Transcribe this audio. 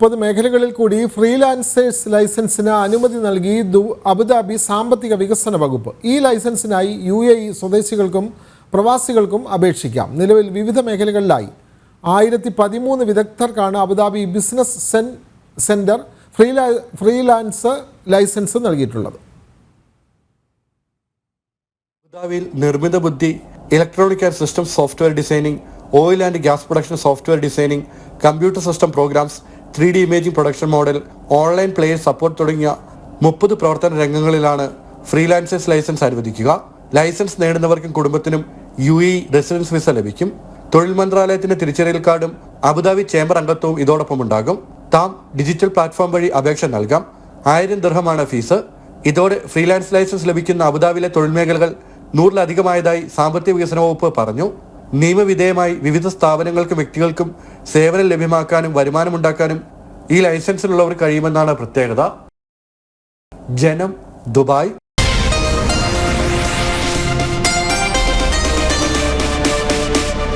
30 മേഖലകളിൽ കൂടി ഫ്രീലാൻസേഴ്സ് ലൈസൻസിന് അനുമതി നൽകി അബുദാബി സാമ്പത്തിക വികസന വകുപ്പ്. ഈ ലൈസൻസിനായി UAE സ്വദേശികൾക്കും പ്രവാസികൾക്കും അപേക്ഷിക്കാം. നിലവിൽ വിവിധ മേഖലകളിലായി 1013 വിദഗ്ധർക്കാണ് Abu Dhabi business centre freelance licence നൽകിയിട്ടുള്ളത്. അബുദാബിയിൽ നിർമ്മിത ബുദ്ധി, electronic and system software designing, oil and gas production software designing, computer system programs, 3D imaging production model, online player support തുടങ്ങിയ 30 പ്രവർത്തന രംഗങ്ങളിലാണ് ഫ്രീലാൻസേഴ്സ് ലൈസൻസ് അനുവദിക്കുക. ലൈസൻസ് നേടുന്നവർക്കും കുടുംബത്തിനും UAE റെസിഡൻസ് വിസ ലഭിക്കും. തൊഴിൽ മന്ത്രാലയത്തിന്റെ തിരിച്ചറിയൽ കാർഡും അബുദാബി ചേംബർ അംഗത്വവും ഇതോടൊപ്പം ഉണ്ടാകും. താം ഡിജിറ്റൽ പ്ലാറ്റ്ഫോം വഴി അപേക്ഷ നൽകാം. 1000 ദിർഹമാണ് ഫീസ്. ഇതോടെ ഫ്രീലാൻസ് ലൈസൻസ് ലഭിക്കുന്ന അബുദാബിയിലെ തൊഴിൽ മേഖലകൾ 100-ലധികമായതായി സാമ്പത്തിക വികസന വകുപ്പ് പറഞ്ഞു. നിയമവിധേയമായി വിവിധ സ്ഥാപനങ്ങൾക്കും വ്യക്തികൾക്കും സേവനം ലഭ്യമാക്കാനും വരുമാനമുണ്ടാക്കാനും ഈ ലൈസൻസിലുള്ളവർ കഴിയുമെന്നാണ് പ്രത്യേകത. ജനം, ദുബായ്.